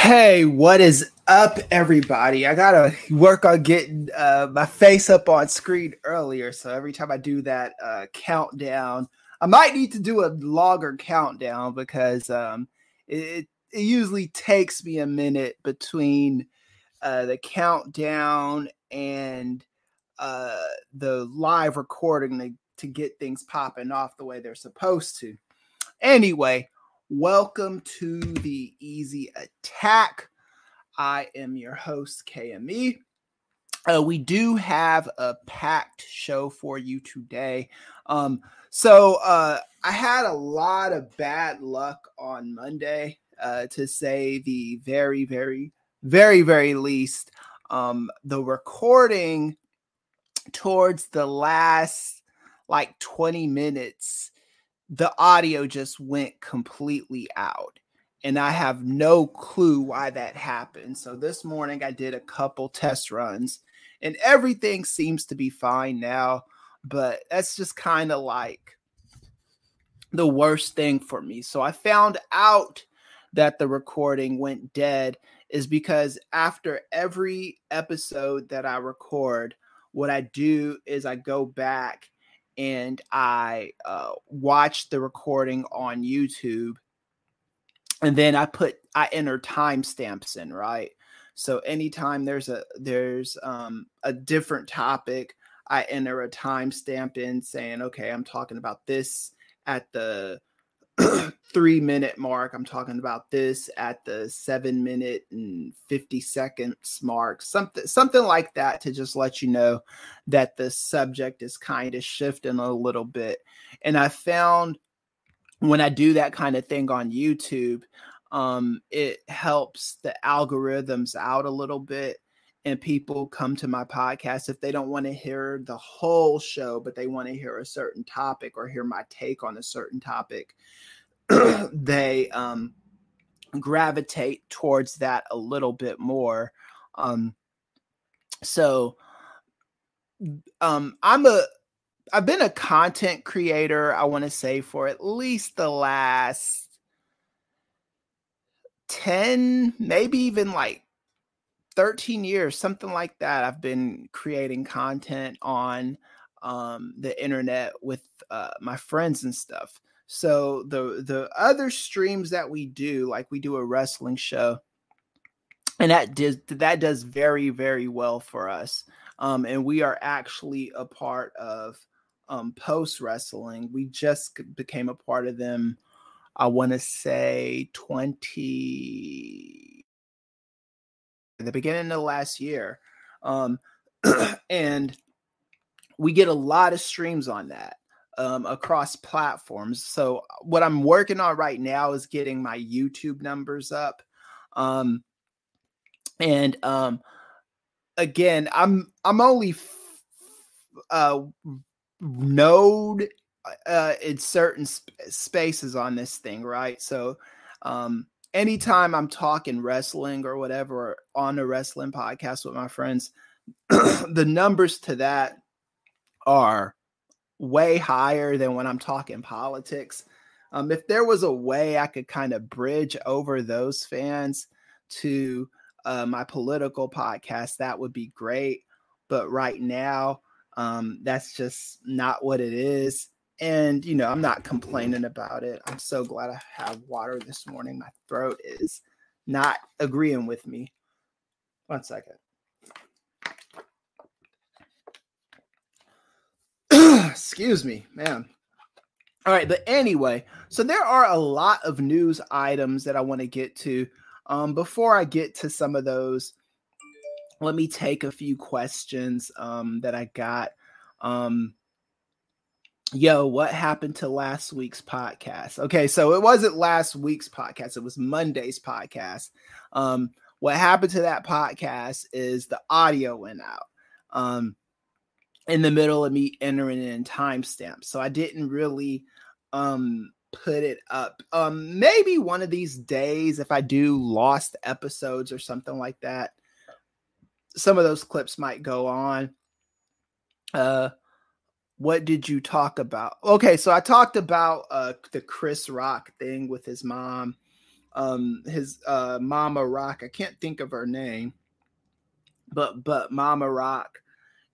Hey, what is up, everybody? I gotta work on getting my face up on screen earlier. So every time I do that countdown, I might need to do a longer countdown because it usually takes me a minute between the countdown and the live recording to get things popping off the way they're supposed to. Anyway, welcome to the Easy Attack. I am your host, KME. We do have a packed show for you today. I had a lot of bad luck on Monday, to say the very, very, very, very least. The recording towards the last 20 minutes, the audio just went completely out. And I have no clue why that happened. So this morning I did a couple test runs and everything seems to be fine now. But that's just kind of like the worst thing for me. So I found out that the recording went dead is because after every episode that I record, what I do is I go back and I watch the recording on YouTube, and then I enter timestamps in, right? So anytime there's a different topic, I enter a timestamp in saying, okay, I'm talking about this at the 3-minute mark. I'm talking about this at the 7-minute and 50 seconds mark, something like that, to just let you know that the subject is kind of shifting a little bit. And I found when I do that kind of thing on YouTube, it helps the algorithms out a little bit. And people come to my podcast if they don't want to hear the whole show, but they want to hear a certain topic or hear my take on a certain topic. They gravitate towards that a little bit more. I've been a content creator, I want to say, for at least the last 10, maybe even 13 years, something like that. I've been creating content on the internet with my friends and stuff. So the other streams that we do, like we do a wrestling show, and that does very, very well for us. And we are actually a part of Post Wrestling. We just became a part of them, I want to say the beginning of last year. And we get a lot of streams on that across platforms. So what I'm working on right now is getting my YouTube numbers up. Again, I'm only node in certain spaces on this thing, right? So anytime I'm talking wrestling or whatever, or on a wrestling podcast with my friends, the numbers to that are way higher than when I'm talking politics. If there was a way I could kind of bridge over those fans to my political podcast, that would be great. But right now, that's just not what it is. And, I'm not complaining about it. I'm so glad I have water this morning. My throat is not agreeing with me. 1 second. Excuse me, man. All right. But anyway, so there are a lot of news items that I want to get to. Before I get to some of those, let me take a few questions that I got. What happened to last week's podcast? Okay, so it wasn't last week's podcast. It was Monday's podcast. What happened to that podcast is the audio went out in the middle of me entering in timestamps. So I didn't really put it up. Maybe one of these days, if I do lost episodes or something like that, some of those clips might go on. What did you talk about? Okay, so I talked about the Chris Rock thing with his mom. his Mama Rock. I can't think of her name, but Mama Rock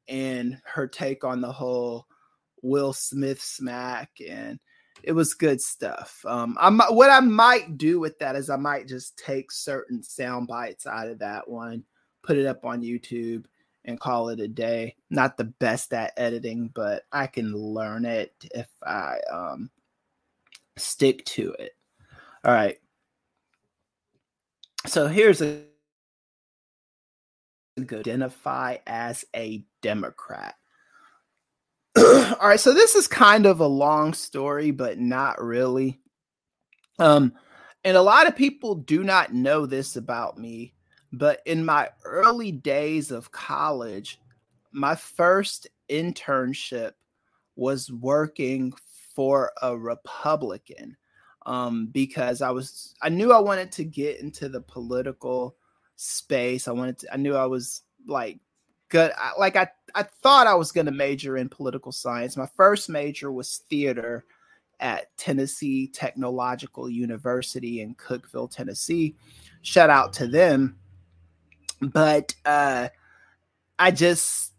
and her take on the whole Will Smith smack, and it was good stuff. What I might do with that is I might just take certain sound bites out of that one, put it up on YouTube, and call it a day. Not the best at editing, but I can learn it if I stick to it. All right. So here's a good identify as a Democrat. All right, so this is kind of a long story, but not really. And a lot of people do not know this about me, but in my early days of college, my first internship was working for a Republican, because I knew I wanted to get into the political space. I knew I was like good. I thought I was going to major in political science. My first major was theater at Tennessee Technological University in Cookeville, Tennessee. Shout out to them. But I just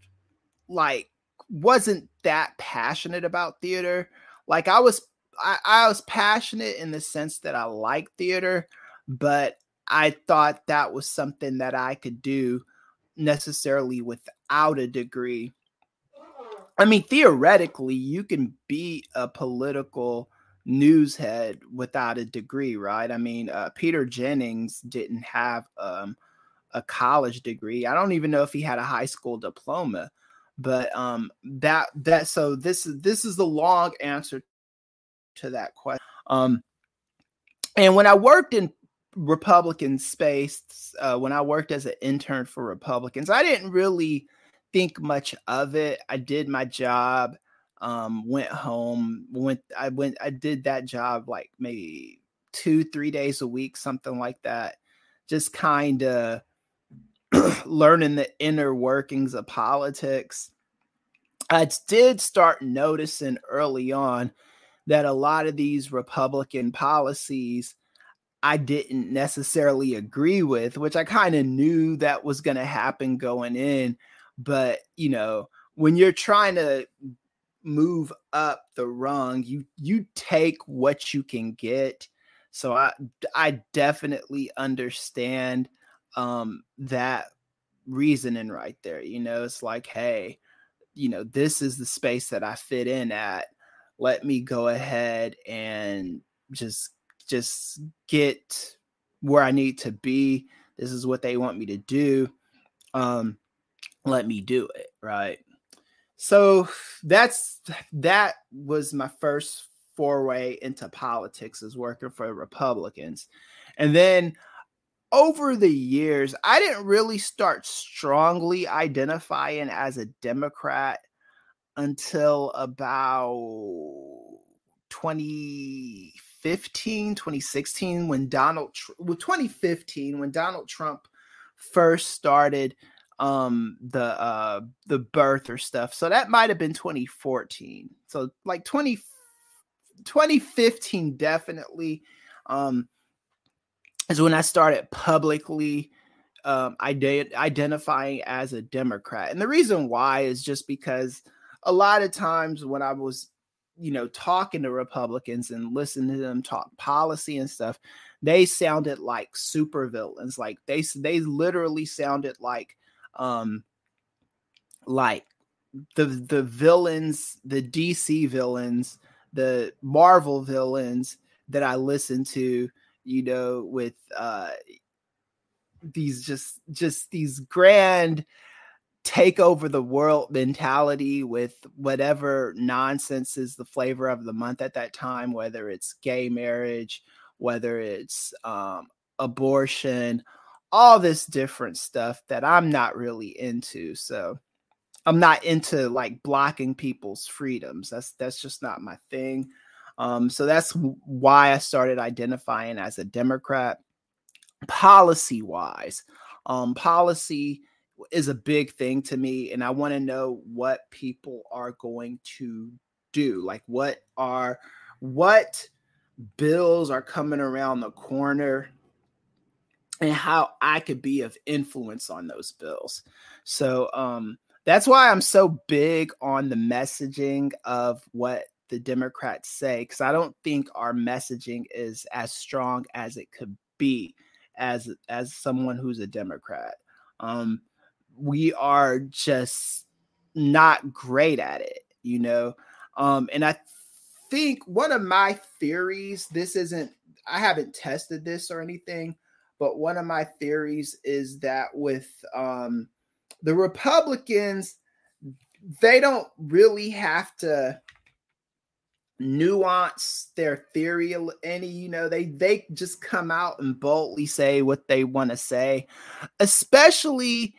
like wasn't that passionate about theater. Like I was passionate in the sense that I like theater, but I thought that was something that I could do necessarily without a degree. I mean, theoretically, you can be a political news head without a degree, right? I mean, Peter Jennings didn't have a college degree. I don't even know if he had a high school diploma, but so this is the long answer to that question. And when I worked in Republican space, when I worked as an intern for Republicans, I didn't really think much of it. I did my job, went home, I did that job like maybe 2-3 days a week, something like that. Just kind of learning the inner workings of politics. I did start noticing early on that a lot of these Republican policies I didn't necessarily agree with, which I kind of knew that was going to happen going in. But, when you're trying to move up the rung, you take what you can get. So I definitely understand that reasoning right there. It's like, hey, this is the space that I fit in at. Let me go ahead and just get where I need to be. This is what they want me to do. Let me do it. Right. So that was my first foray into politics, is working for Republicans. And then over the years, I didn't really start strongly identifying as a Democrat until about 2015, 2016, when 2015, when Donald Trump first started the birth or stuff. So that might have been 2014. So like 2015 definitely is when I started publicly identifying as a Democrat. And the reason why is just because a lot of times when I was, talking to Republicans and listening to them talk policy and stuff, they sounded like supervillains. Like they literally sounded like the villains, the DC villains, the Marvel villains that I listened to, with these just these grand take over the world mentality with whatever nonsense is the flavor of the month at that time, whether it's gay marriage, whether it's abortion, all this different stuff that I'm not really into. So I'm not into like blocking people's freedoms. That's just not my thing. So that's why I started identifying as a Democrat. Policy wise, policy is a big thing to me, and I want to know what people are going to do. Like what bills are coming around the corner and how I could be of influence on those bills. So that's why I'm so big on the messaging of what the Democrats say, because I don't think our messaging is as strong as it could be as someone who's a Democrat. We are just not great at it, you know. And I think one of my theories, I haven't tested this or anything, but one of my theories is that with the Republicans, they don't really have to nuance their theory any, you know, they just come out and boldly say what they want to say, especially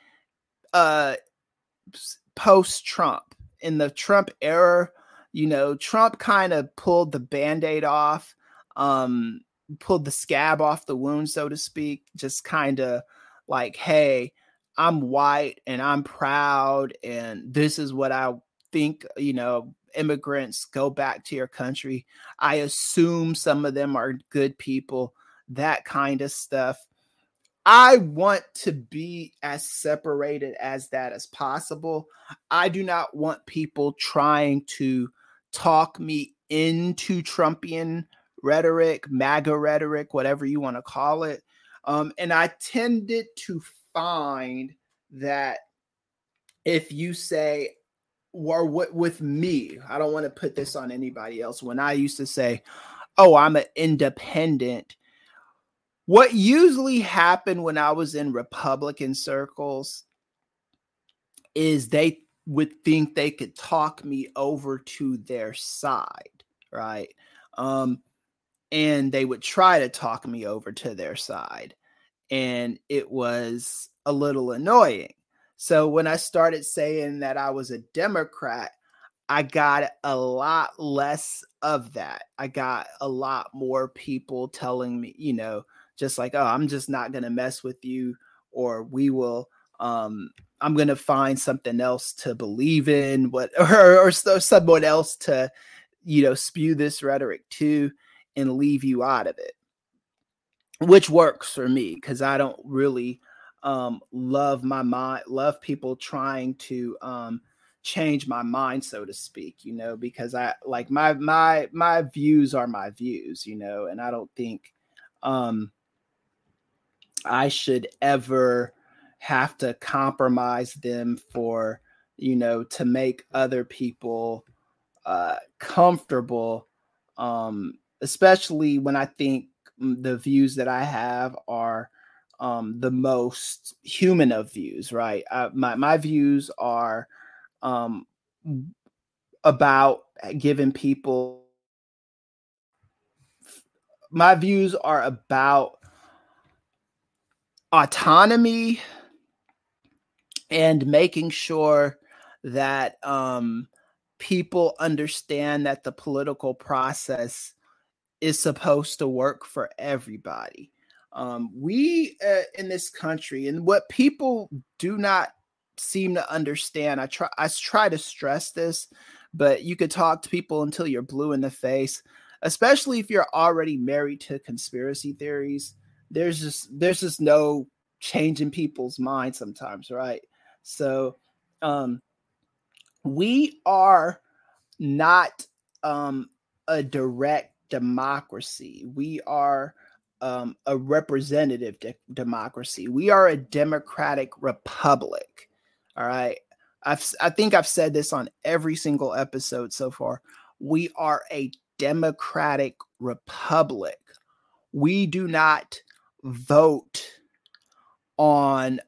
post-Trump. In the Trump era, you know, Trump kind of pulled the Band-Aid off, pulled the scab off the wound, so to speak, just kind of like, hey, I'm white and I'm proud and this is what I think, you know, immigrants, go back to your country. I assume some of them are good people, that kind of stuff. I want to be as separated as that as possible. I do not want people trying to talk me into Trumpian rhetoric, MAGA rhetoric, whatever you want to call it. And I tended to find that if you say, or what with me, I don't want to put this on anybody else. When I used to say, oh, I'm an independent, what usually happened when I was in Republican circles is they would think they could talk me over to their side, right? And they would try to talk me over to their side. And it was a little annoying. So when I started saying that I was a Democrat, I got a lot less of that. I got a lot more people telling me, you know, just like, oh, I'm just not going to mess with you, or we will, I'm going to find something else to believe in, or someone else to, you know, spew this rhetoric to and leave you out of it, which works for me because I don't really love people trying to change my mind, so to speak, you know, because I like my views are my views, you know, and I don't think I should ever have to compromise them for, you know, to make other people comfortable, especially when I think the views that I have are the most human of views, right? My views are about giving people, my views are about autonomy and making sure that people understand that the political process is supposed to work for everybody. We in this country, and what people do not seem to understand, I try to stress this, but you could talk to people until you're blue in the face, especially if you're already married to conspiracy theories. There's just no changing people's minds sometimes, right? So we are not a direct democracy. We are a representative democracy. We are a democratic republic. All right. I think I've said this on every single episode so far. We are a democratic republic. We do not vote on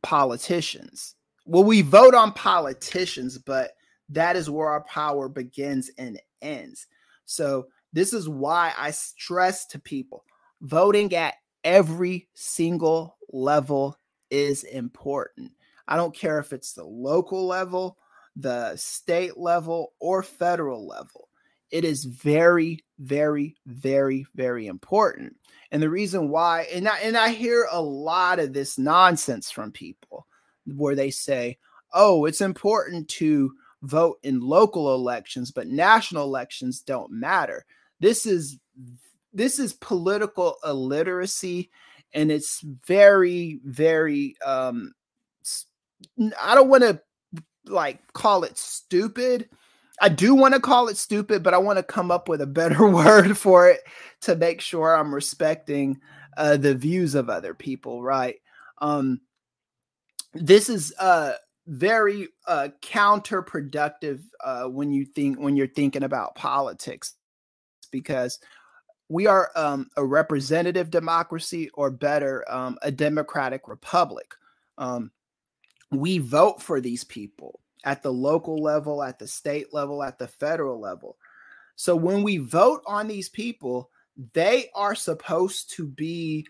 politicians. Well, we vote on politicians, but that is where our power begins and ends. So this is why I stress to people, voting at every single level is important. I don't care if it's the local level, the state level, or federal level. It is very, very, very, very important. And the reason why, and I hear a lot of this nonsense from people where they say, oh, it's important to vote in local elections, but national elections don't matter. This is political illiteracy, And it's very, very, I don't want to like call it stupid. I do want to call it stupid, but I want to come up with a better word for it to make sure I'm respecting the views of other people, right? This is very counterproductive when you're thinking about politics, because we are a representative democracy, or better, a democratic republic. We vote for these people at the local level, at the state level, at the federal level. So when we vote on these people, they are supposed to be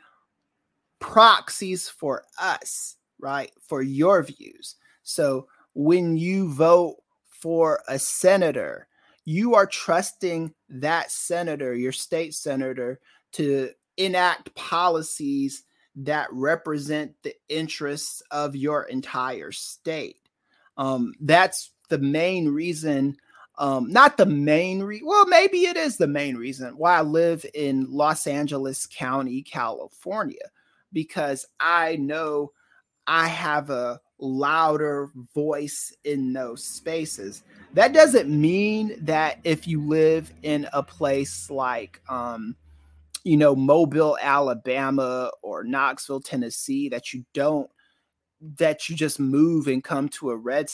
proxies for us, right? For your views. So when you vote for a senator, you are trusting that senator, your state senator, to enact policies that represent the interests of your entire state. That's the main reason, not the main reason, well, maybe it is the main reason why I live in Los Angeles County, California, because I know I have a louder voice in those spaces. That doesn't mean that if you live in a place like, Mobile, Alabama, or Knoxville, Tennessee, that you just move and come to a red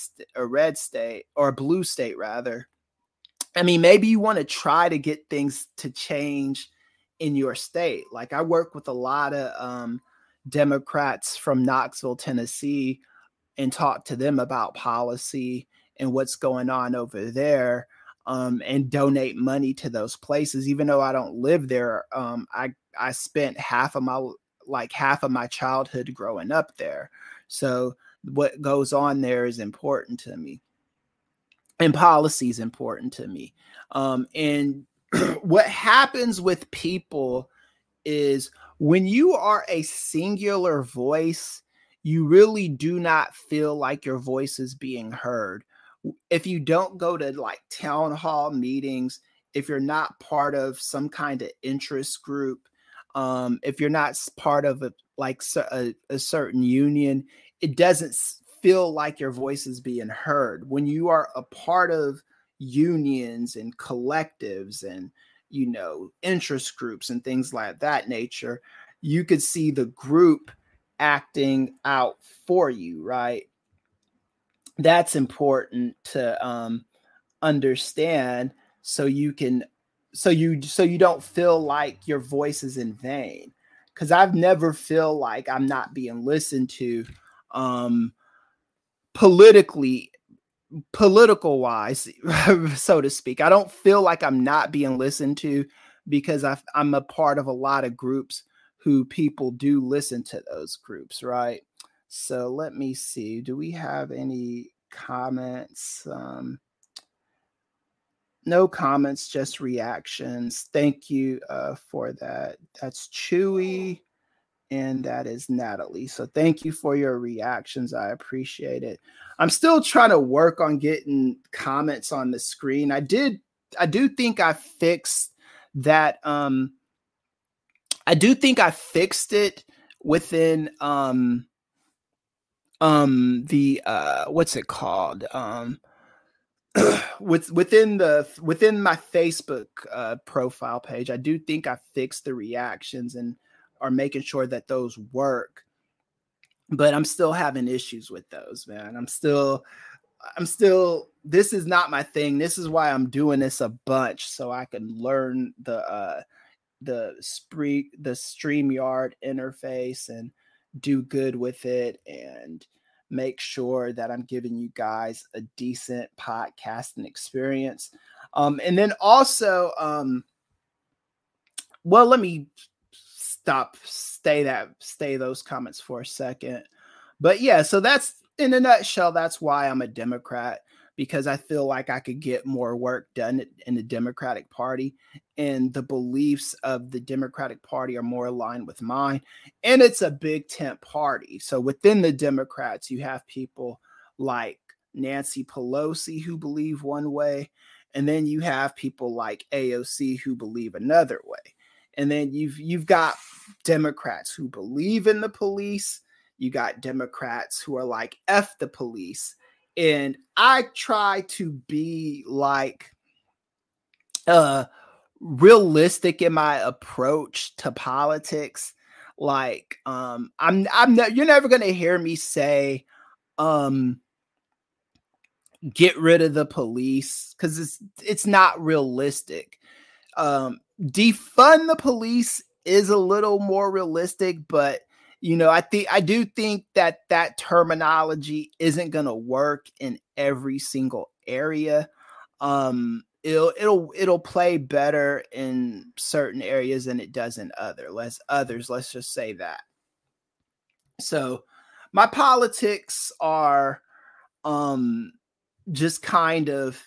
state, or a blue state rather. I mean, maybe you want to try to get things to change in your state. Like, I work with a lot of Democrats from Knoxville, Tennessee, and talk to them about policy and what's going on over there, and donate money to those places. Even though I don't live there, I spent half of my childhood growing up there. So what goes on there is important to me, and policy is important to me. And what happens with people is, when you are a singular voice, you really do not feel like your voice is being heard. If you don't go to like town hall meetings, if you're not part of some kind of interest group, if you're not part of a certain union, it doesn't feel like your voice is being heard. When you are a part of unions and collectives and interest groups and things like that nature, you could see the group acting out for you, right? That's important to understand, so you don't feel like your voice is in vain. Because I've never feel like I'm not being listened to, political wise, so to speak. I don't feel like I'm not being listened to, because I'm a part of a lot of groups who people do listen to those groups, right? So let me see. Do we have any comments? No comments, just reactions. Thank you for that. That's Chewy. And that is Natalie. So thank you for your reactions. I appreciate it. I'm still trying to work on getting comments on the screen. I do think I fixed that. I do think I fixed it within the what's it called? Within my Facebook profile page. I do think I fixed the reactions and are making sure that those work, but I'm still having issues with those, man. I'm still, this is not my thing. This is why I'm doing this a bunch, so I can learn the StreamYard interface and do good with it, and make sure that I'm giving you guys a decent podcasting experience. And then also, well, let me stay those comments for a second. But yeah, so that's, in a nutshell, that's why I'm a Democrat, because I feel like I could get more work done in the Democratic Party, and the beliefs of the Democratic Party are more aligned with mine. And it's a big tent party. So within the Democrats, you have people like Nancy Pelosi who believe one way, and then you have people like AOC who believe another way. And then you've got Democrats who believe in the police. You got Democrats who are like, F the police. And I try to be like realistic in my approach to politics. Like, you're never going to hear me say, get rid of the police, because it's not realistic. Defund the police is a little more realistic, but I do think that terminology isn't going to work in every single area. It'll play better in certain areas than it does in others. Let's just say that. So my politics are just kind of,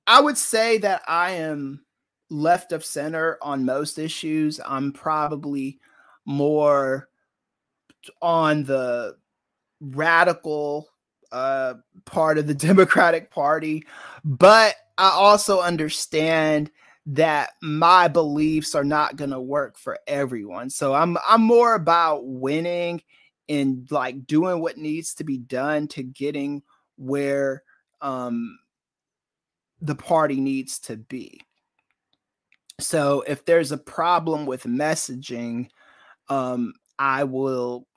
I would say that I am left of center on most issues. I'm probably more on the radical part of the Democratic Party, but I also understand that my beliefs are not going to work for everyone. So I'm more about winning and like doing what needs to be done to getting where the party needs to be. So if there's a problem with messaging, I will,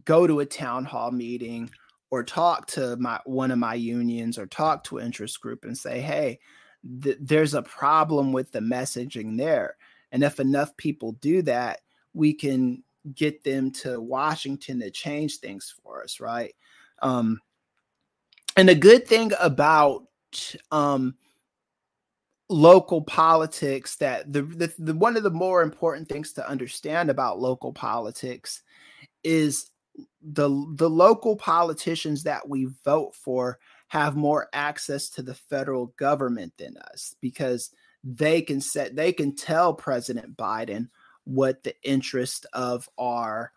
go to a town hall meeting or talk to one of my unions or talk to an interest group and say, hey, there's a problem with the messaging there. And if enough people do that, we can get them to Washington to change things for us, right? And the good thing about local politics, that the one of the more important things to understand about local politics is the local politicians that we vote for have more access to the federal government than us, because they can tell President Biden what the interest of our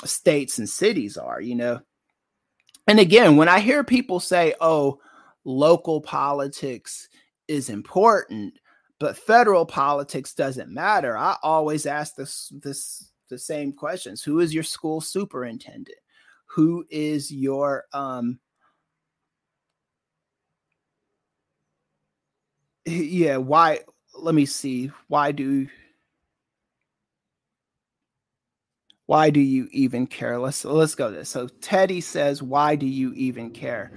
states and cities are, And again, when I hear people say, oh, local politics is important, but federal politics doesn't matter, I always ask the same questions. Who is your school superintendent? Who is your why? Let me see. Why do you even care? Let's go this. So Teddy says, why do you even care?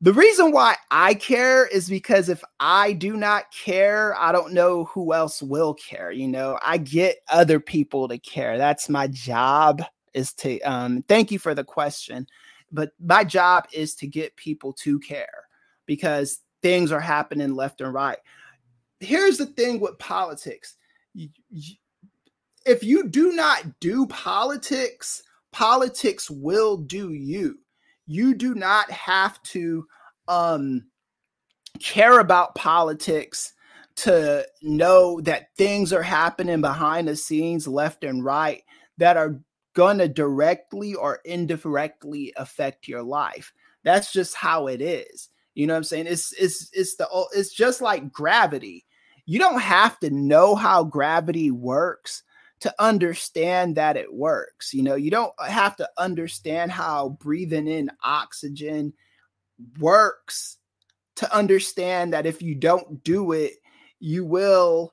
The reason why I care is because if I do not care, I don't know who else will care. I get other people to care. That's my job, is to, thank you for the question, but my job is to get people to care, because things are happening left and right. Here's the thing with politics. If you do not do politics, politics will do you. You do not have to care about politics to know that things are happening behind the scenes, left and right, that are going to directly or indirectly affect your life. That's just how it is. You know what I'm saying? It's just like gravity. You don't have to know how gravity works to understand that it works. You don't have to understand how breathing in oxygen works to understand that if you don't do it, you will,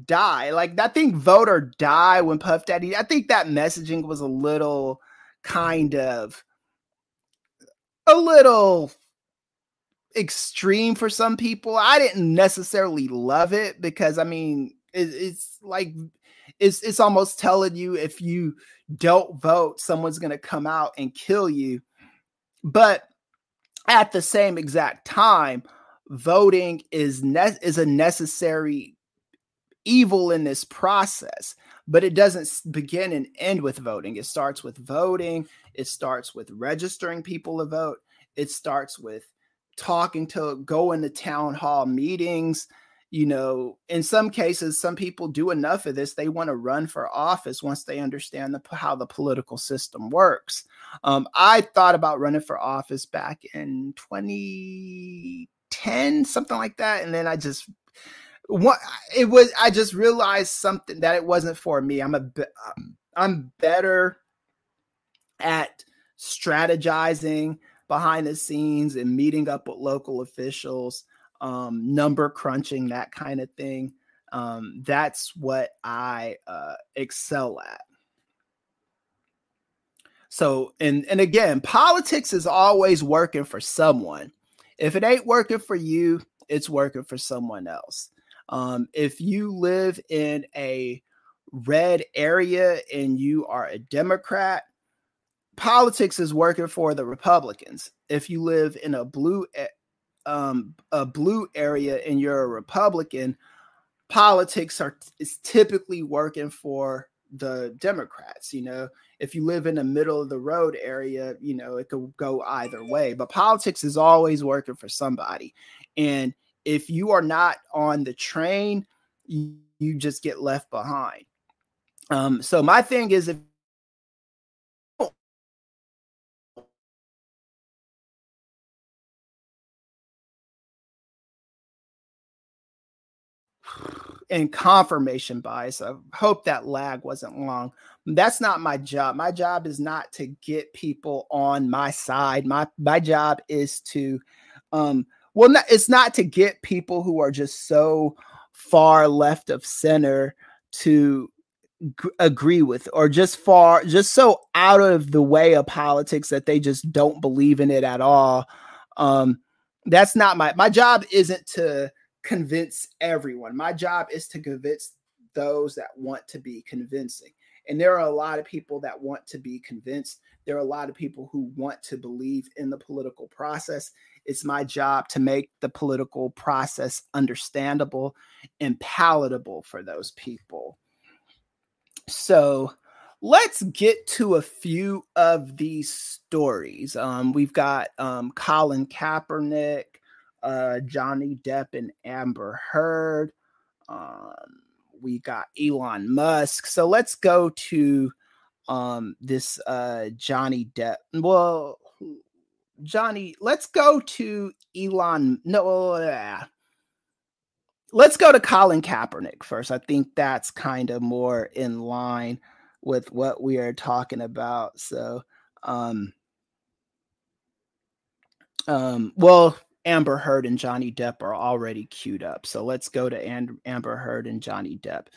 die. Like, I think vote or die when Puff Daddy, I think that messaging was a little extreme for some people. I didn't necessarily love it, because it's like, it's almost telling you if you don't vote, someone's going to come out and kill you. But at the same exact time, voting is a necessary evil in this process, but it doesn't begin and end with voting. It starts with voting. It starts with registering people to vote. It starts with going to town hall meetings. In some cases, some people do enough of this, they want to run for office once they understand how the political system works. I thought about running for office back in 2010, something like that. And then I just what it was, I just realized something that it wasn't for me. I'm better at strategizing behind the scenes and meeting up with local officials, number crunching, that kind of thing. That's what I excel at. So, and again, politics is always working for someone. If it ain't working for you, it's working for someone else. If you live in a red area and you are a Democrat, politics is working for the Republicans. If you live in a blue area and you're a Republican, politics is typically working for the Democrats. If you live in the middle of the road area, it could go either way, but politics is always working for somebody. And if you are not on the train, you just get left behind. So my thing is, if and confirmation bias. I hope that lag wasn't long. That's not my job. My job is not to get people on my side. My job is to, it's not to get people who are just so far left of center to agree with, or just so out of the way of politics that they just don't believe in it at all. That's not my job. Isn't to convince everyone. My job is to convince those that want to be convincing. And there are a lot of people that want to be convinced. There are a lot of people who want to believe in the political process. It's my job to make the political process understandable and palatable for those people. So let's get to a few of these stories. We've got Colin Kaepernick, Johnny Depp and Amber Heard. We got Elon Musk. So let's go to this Johnny Depp. Well, let's go to Elon. No, let's go to Colin Kaepernick first. I think that's kind of more in line with what we are talking about. So, well, Amber Heard and Johnny Depp are already queued up. So let's go to Amber Heard and Johnny Depp,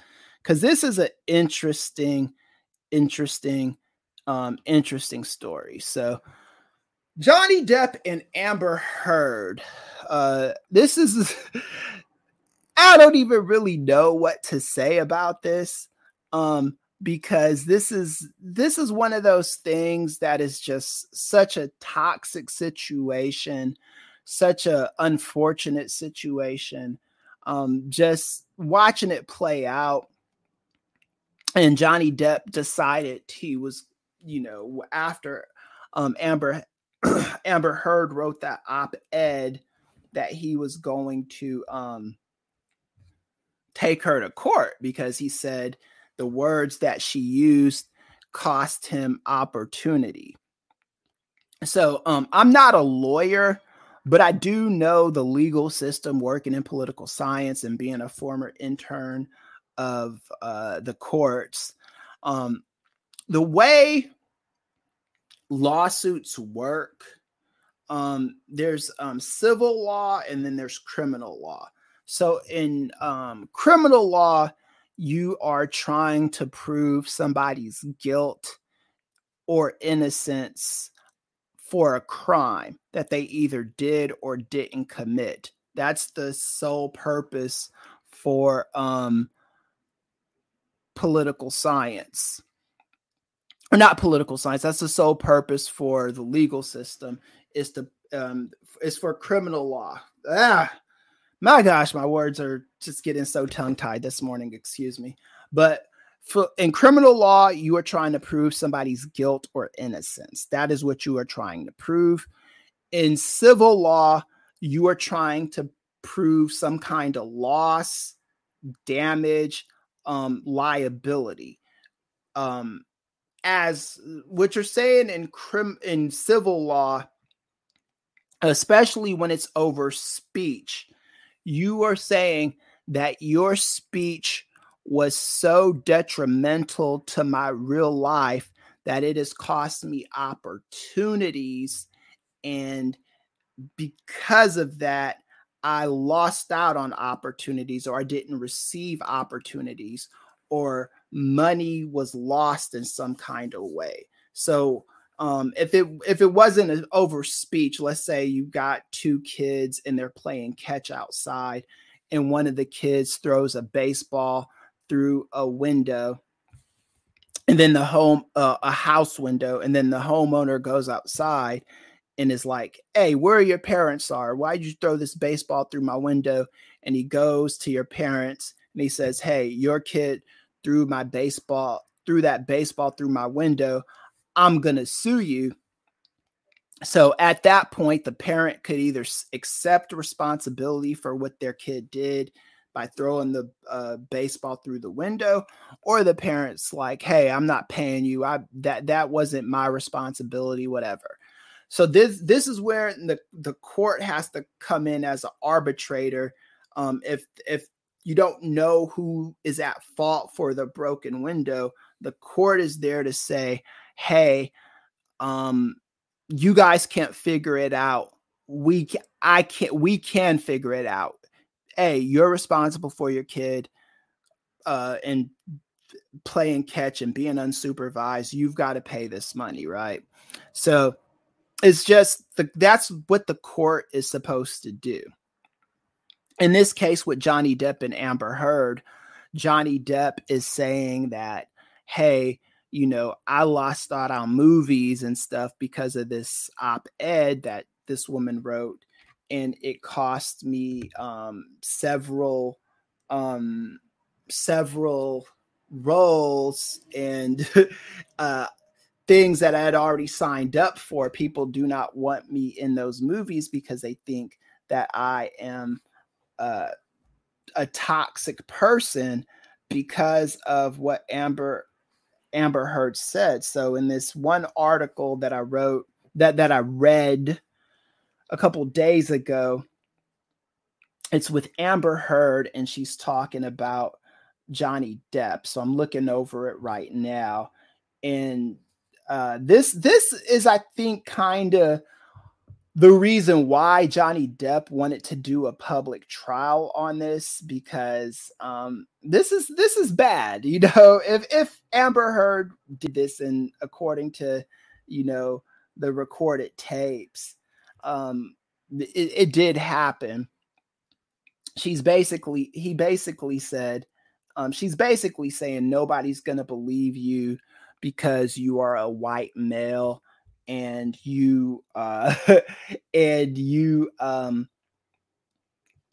because this is an interesting story. So Johnny Depp and Amber Heard. This is I don't even really know what to say about this. Because this is one of those things that is just such a toxic situation, such a unfortunate situation. Just watching it play out, and Johnny Depp decided he was, after Amber Heard wrote that op-ed that he was going to take her to court, because he said the words that she used cost him opportunity. So I'm not a lawyer, but I do know the legal system, working in political science and being a former intern of the courts. The way lawsuits work, there's civil law and then there's criminal law. So in criminal law, you are trying to prove somebody's guilt or innocence for a crime that they either did or didn't commit. That's the sole purpose for political science. Or not political science. That's the sole purpose for the legal system, is for criminal law. My gosh, my words are just getting so tongue-tied this morning. Excuse me. But in criminal law, you are trying to prove somebody's guilt or innocence. That is what you are trying to prove. In civil law, you are trying to prove some kind of loss, damage, liability. As what you're saying in civil law, especially when it's over speech, you are saying that your speech was so detrimental to my real life that it has cost me opportunities. And because of that, I lost out on opportunities, or I didn't receive opportunities, or money was lost in some kind of way. So if it wasn't an over speech, let's say you got two kids and they're playing catch outside, and one of the kids throws a baseball through a window, and then a house window, and then the homeowner goes outside and is like, "Hey, where are your parents are? Why'd you throw this baseball through my window?" And he goes to your parents and he says, "Hey, your kid threw that baseball through my window. I'm going to sue you." So at that point, the parent could either accept responsibility for what their kid did by throwing the baseball through the window, or the parent's like, "Hey, I'm not paying you. That wasn't my responsibility, whatever." So this is where the court has to come in as an arbitrator. If you don't know who is at fault for the broken window, the court is there to say, "Hey, you guys can't figure it out. We can figure it out. Hey, you're responsible for your kid and playing catch and being unsupervised. You've got to pay this money," right? So it's just that's what the court is supposed to do. In this case with Johnny Depp and Amber Heard, Johnny Depp is saying that, "Hey, I lost out on movies and stuff because of this op-ed that this woman wrote, and it cost me several roles and things that I had already signed up for. People do not want me in those movies because they think that I am a toxic person because of what Amber Heard said." So in this one article that I wrote, that I read a couple days ago, it's with Amber Heard, and she's talking about Johnny Depp. So I'm looking over it right now, and this is, I think, kind of the reason why Johnny Depp wanted to do a public trial on this, because this is bad. If Amber Heard did this, and according to the recorded tapes, it did happen. He basically said, she's basically saying nobody's gonna believe you because you are a white male, and you and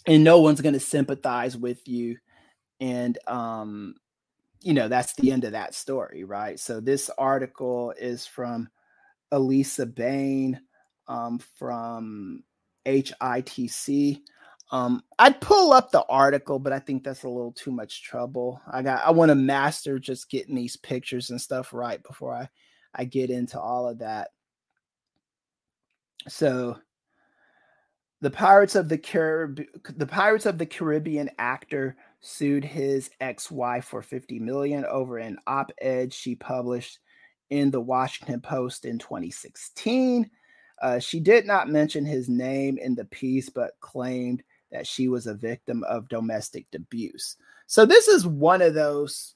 no one's going to sympathize with you, and that's the end of that story, right? So this article is from Elisa Bain, from HITC. I'd pull up the article, but I think that's a little too much trouble. I want to master just getting these pictures and stuff right before I get into all of that. So the Pirates of the Caribbean actor sued his ex-wife for $50 million over an op-ed she published in the Washington Post in 2016. She did not mention his name in the piece, but claimed that she was a victim of domestic abuse. So this is one of those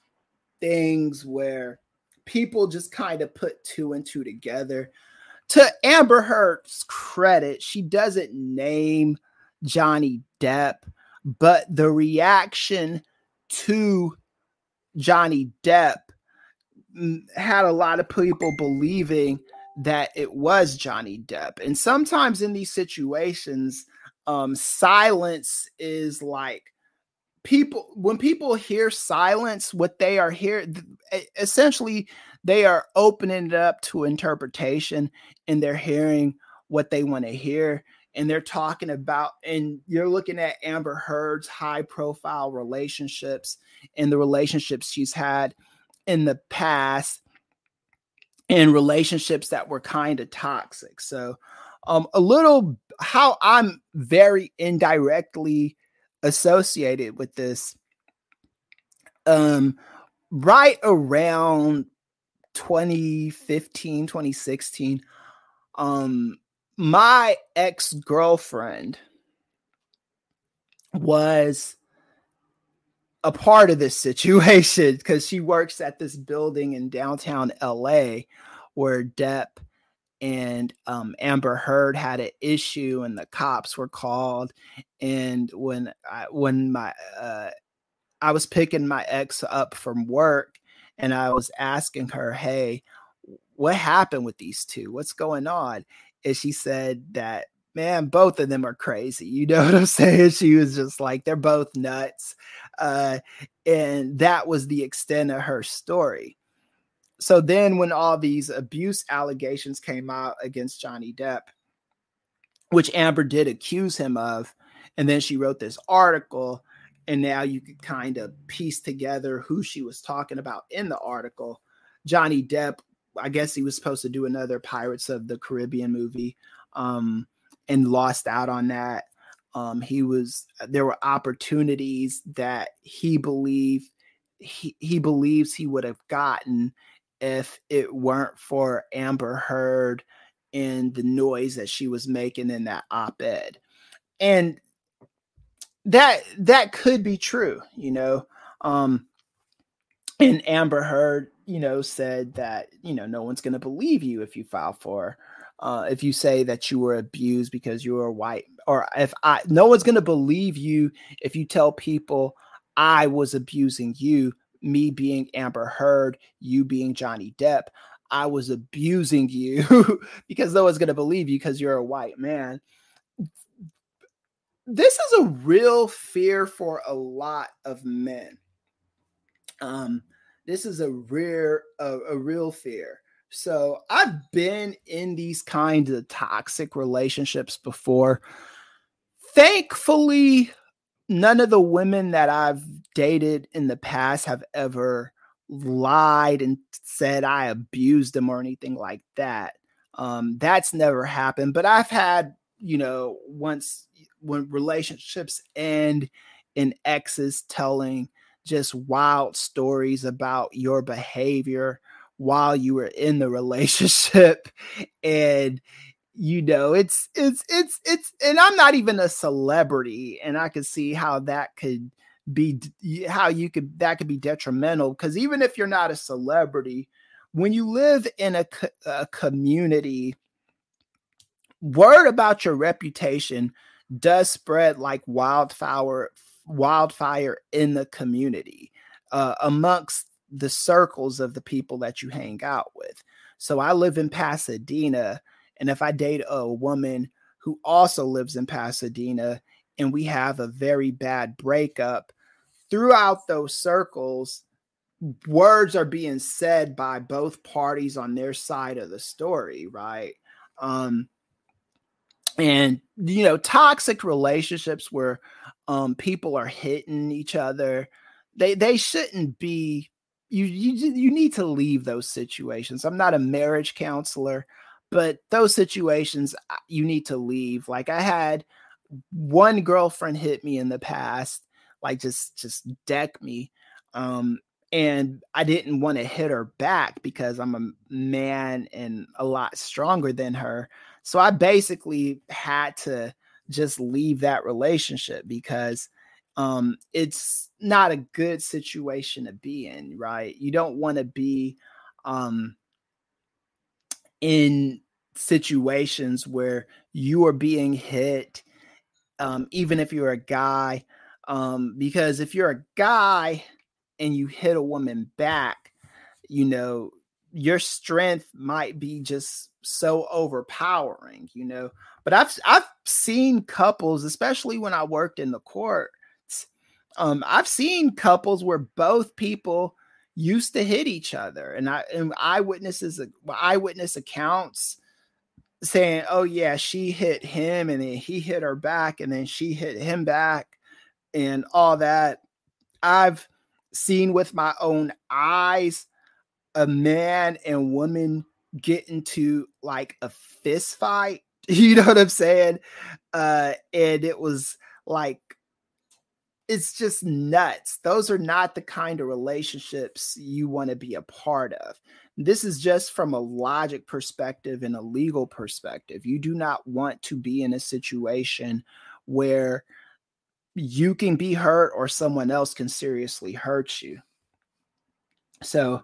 things where people just kind of put two and two together. To Amber Heard's credit, she doesn't name Johnny Depp, but the reaction to Johnny Depp had a lot of people believing that it was Johnny Depp. And sometimes in these situations, silence is like, when people hear silence, what they are hearing, essentially they are opening it up to interpretation, and they're hearing what they want to hear. And they're talking about, and you're looking at Amber Heard's high profile relationships and the relationships she's had in the past, and relationships that were kind of toxic. So a little how I'm very indirectly associated with this. Right around 2015, 2016, my ex-girlfriend was a part of this situation because she works at this building in downtown LA where Depp and Amber Heard had an issue and the cops were called. And when I was picking my ex up from work and I was asking her, hey, what happened with these two? What's going on? And she said that, man, both of them are crazy. You know what I'm saying? She was just like, they're both nuts. And that was the extent of her story. So then when all these abuse allegations came out against Johnny Depp, which Amber did accuse him of, and then she wrote this article, and now you could kind of piece together who she was talking about in the article. Johnny Depp, I guess he was supposed to do another Pirates of the Caribbean movie, and lost out on that. There were opportunities that he believes he would have gotten if it weren't for Amber Heard and the noise that she was making in that op-ed. And that could be true, you know. And Amber Heard, you know, said that, you know, no one's going to believe you if you file for, if you say that you were abused because you were white, or no one's going to believe you if you tell people I was abusing you, me being Amber Heard, you being Johnny Depp. I was abusing you because no one's going to believe you because you're a white man. This is a real fear for a lot of men. This is a real fear. So I've been in these kinds of toxic relationships before. Thankfully, none of the women that I've dated in the past have ever lied and said I abused them or anything like that. That's never happened. But I've had, you know, once when relationships end and exes telling just wild stories about your behavior while you were in the relationship. And, you know, it's, and I'm not even a celebrity, and I could see how that could be, that could be detrimental. Because even if you're not a celebrity, when you live in a community, word about your reputation does spread like wildfire in the community, amongst the circles of the people that you hang out with. So I live in Pasadena, and if I date a woman who also lives in Pasadena and we have a very bad breakup, throughout those circles, words are being said by both parties on their side of the story, right? And, you know, toxic relationships where people are hitting each other, they shouldn't be. You need to leave those situations. I'm not a marriage counselor, but those situations you need to leave. Like, I had one girlfriend hit me in the past, like just deck me. And I didn't want to hit her back because I'm a man and a lot stronger than her. So I basically had to just leave that relationship because it's not a good situation to be in, right? You don't want to be in situations where you are being hit, even if you're a guy, because if you're a guy and you hit a woman back, you know, your strength might be just so overpowering, you know. But I've seen couples, especially when I worked in the courts, I've seen couples where both people used to hit each other, and eyewitness accounts saying, oh yeah, she hit him and then he hit her back and then she hit him back and all that. I've seen with my own eyes a man and woman get into like a fist fight. You know what I'm saying? And it was like it's just nuts. Those are not the kind of relationships you want to be a part of. This is just from a logic perspective and a legal perspective. You do not want to be in a situation where you can be hurt or someone else can seriously hurt you. So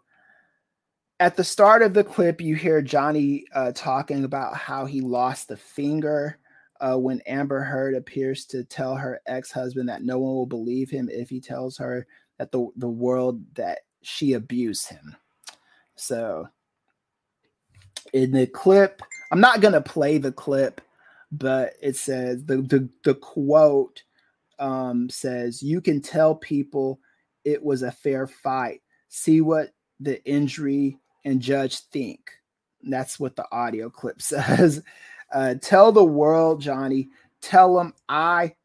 at the start of the clip, you hear Johnny talking about how he lost a finger when Amber Heard appears to tell her ex-husband that no one will believe him if he tells her that the world that she abused him. So in the clip, I'm not going to play the clip, but it says the quote says, "You can tell people it was a fair fight. See what the injury and judge think." That's what the audio clip says. Tell the world, Johnny. Tell them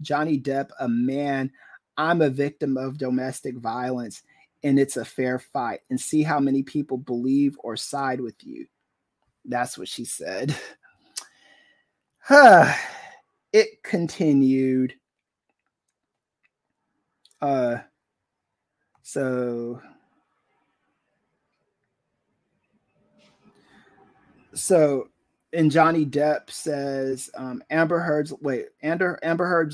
Johnny Depp, a man, I'm a victim of domestic violence, and it's a fair fight. And see how many people believe or side with you. That's what she said. It continued. So and Johnny Depp says Amber Heard's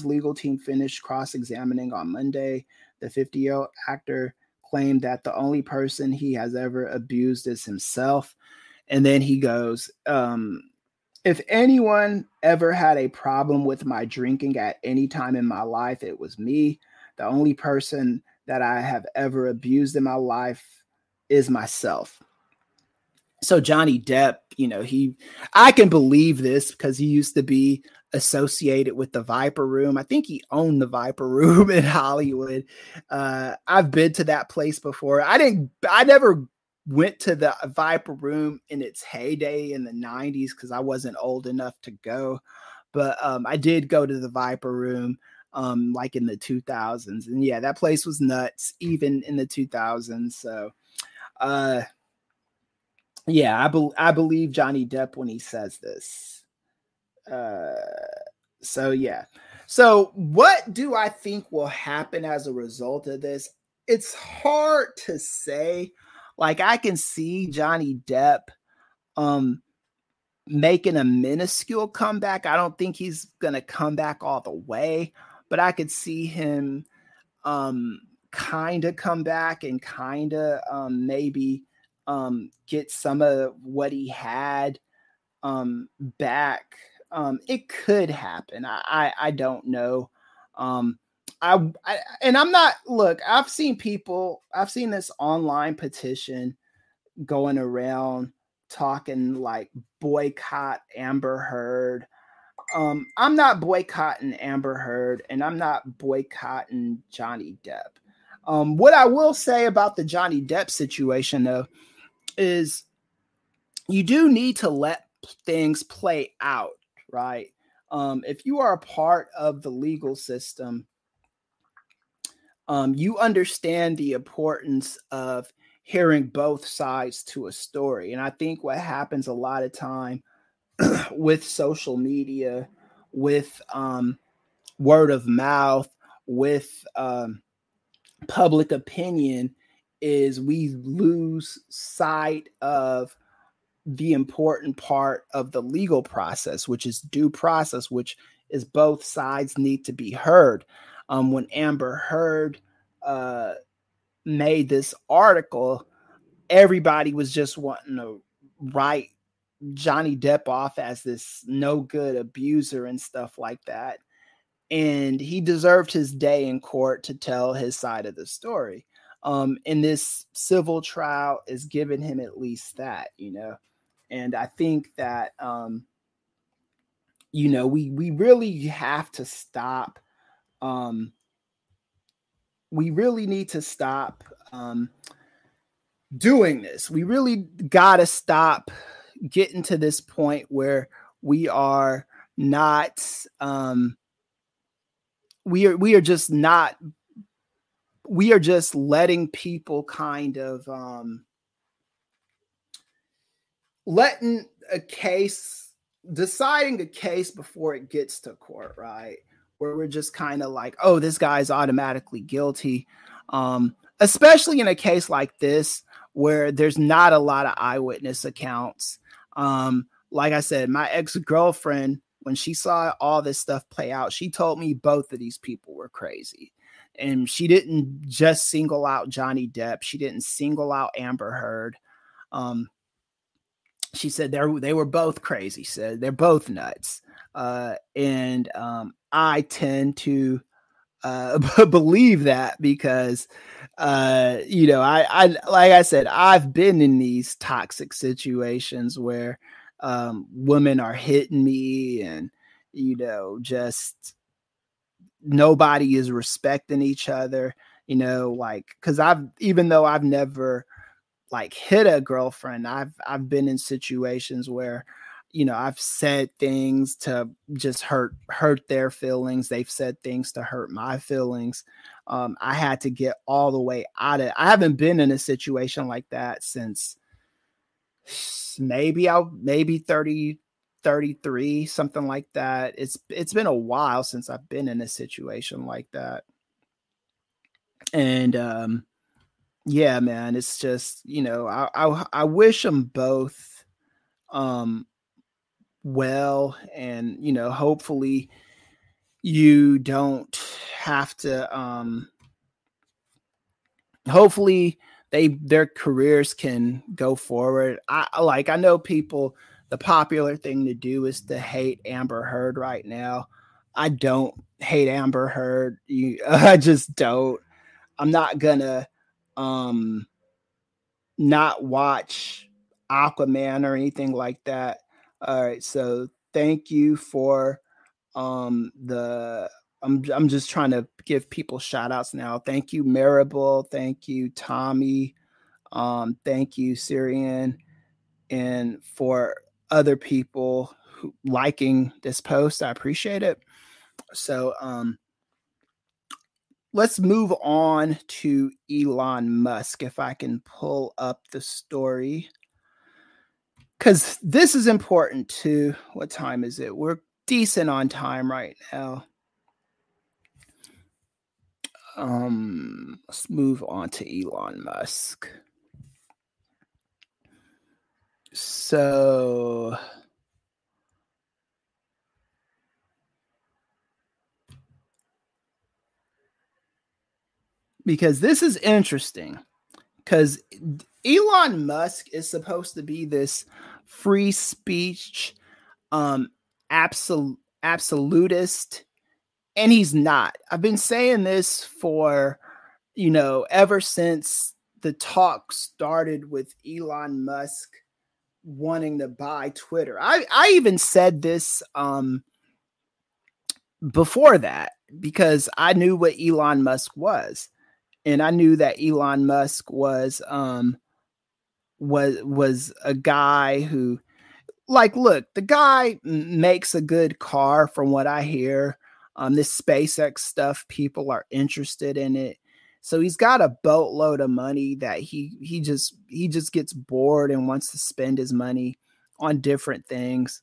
legal team finished cross-examining on Monday. The 50-year-old actor claimed that the only person he has ever abused is himself. And then he goes, if anyone ever had a problem with my drinking at any time in my life, it was me. The only person that I have ever abused in my life is myself. So Johnny Depp, I can believe this because he used to be associated with the Viper Room. I think he owned the Viper Room in Hollywood. I've been to that place before. I never went to the Viper Room in its heyday in the 90s because I wasn't old enough to go. But I did go to the Viper Room like in the 2000s. And yeah, that place was nuts, even in the 2000s. So, yeah, I believe Johnny Depp when he says this. So yeah. So what do I think will happen as a result of this? It's hard to say. Like I can see Johnny Depp making a minuscule comeback. I don't think he's going to come back all the way, but I could see him kind of come back and kind of maybe get some of what he had back. It could happen. I don't know. And I'm not, look, I've seen this online petition going around talking like boycott Amber Heard. I'm not boycotting Amber Heard and I'm not boycotting Johnny Depp. What I will say about the Johnny Depp situation though is you do need to let things play out, right? If you are a part of the legal system, you understand the importance of hearing both sides to a story. And I think what happens a lot of time with social media, with word of mouth, with public opinion is we lose sight of the important part of the legal process, which is due process, which is both sides need to be heard. When Amber Heard made this article, everybody was just wanting to write Johnny Depp off as this no good abuser and stuff like that. And he deserved his day in court to tell his side of the story. And this civil trial is giving him at least that, And I think that, we really have to stop. We really need to stop doing this. We really got to stop getting to this point where we are not, we are just not, we are just letting people kind of deciding a case before it gets to court, right? where we're just kind of like, oh, this guy's automatically guilty. Especially in a case like this where there's not a lot of eyewitness accounts. Like I said, my ex-girlfriend, when she saw all this stuff play out, she told me both of these people were crazy. And she didn't just single out Johnny Depp. She didn't single out Amber Heard. She said they were both crazy. She said they're both nuts. And I tend to believe that because, I like I said, I've been in these toxic situations where women are hitting me and, just nobody is respecting each other, because even though I've never like hit a girlfriend, I've been in situations where, I've said things to just hurt their feelings. They've said things to hurt my feelings. I had to get all the way out of it. I haven't been in a situation like that since maybe 30, 33, something like that. It's been a while since I've been in a situation like that. And yeah, man, it's just, I wish them both well, and hopefully you don't have to hopefully their careers can go forward. I know people, the popular thing to do is to hate Amber Heard right now. I don't hate Amber Heard. I just don't. I'm not gonna not watch Aquaman or anything like that. All right, so thank you for the I'm just trying to give people shout outs now. Thank you, Maribel. Thank you, Tommy. Thank you, Syrian, and for other people who liking this post. I appreciate it. So let's move on to Elon Musk. If I can pull up the story, because this is important too. What time is it? We're decent on time right now. Let's move on to Elon Musk. So because this is interesting, because Elon Musk is supposed to be this free speech absolutist, and he's not. I've been saying this for ever since the talk started with Elon Musk wanting to buy Twitter. I even said this before that, because I knew what Elon Musk was, and I knew that Elon Musk was a guy who, like, look, the guy makes a good car from what I hear. This SpaceX stuff, people are interested in it. So he's got a boatload of money that he just gets bored and wants to spend his money on different things.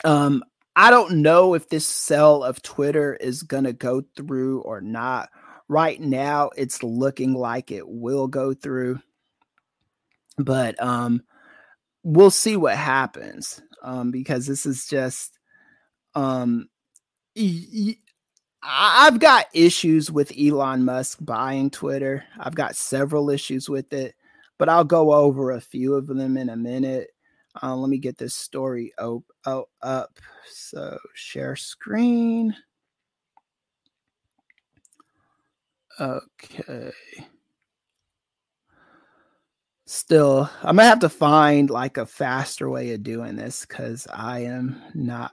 I don't know if this sale of Twitter is going to go through or not. Right now, it's looking like it will go through, but we'll see what happens, because this is just I've got issues with Elon Musk buying Twitter. I've got several issues with it, but I'll go over a few of them in a minute. Let me get this story up. So share screen. Okay. Still, I'm gonna have to find like a faster way of doing this, because I am not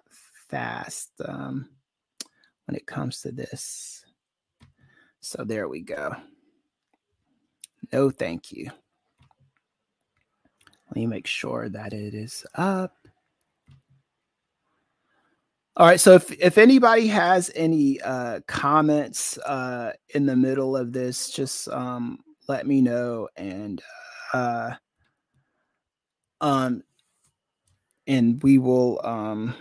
fast when it comes to this. So there we go. No, thank you. Let me make sure that it is up. All right. So if anybody has any comments in the middle of this, just let me know, and we will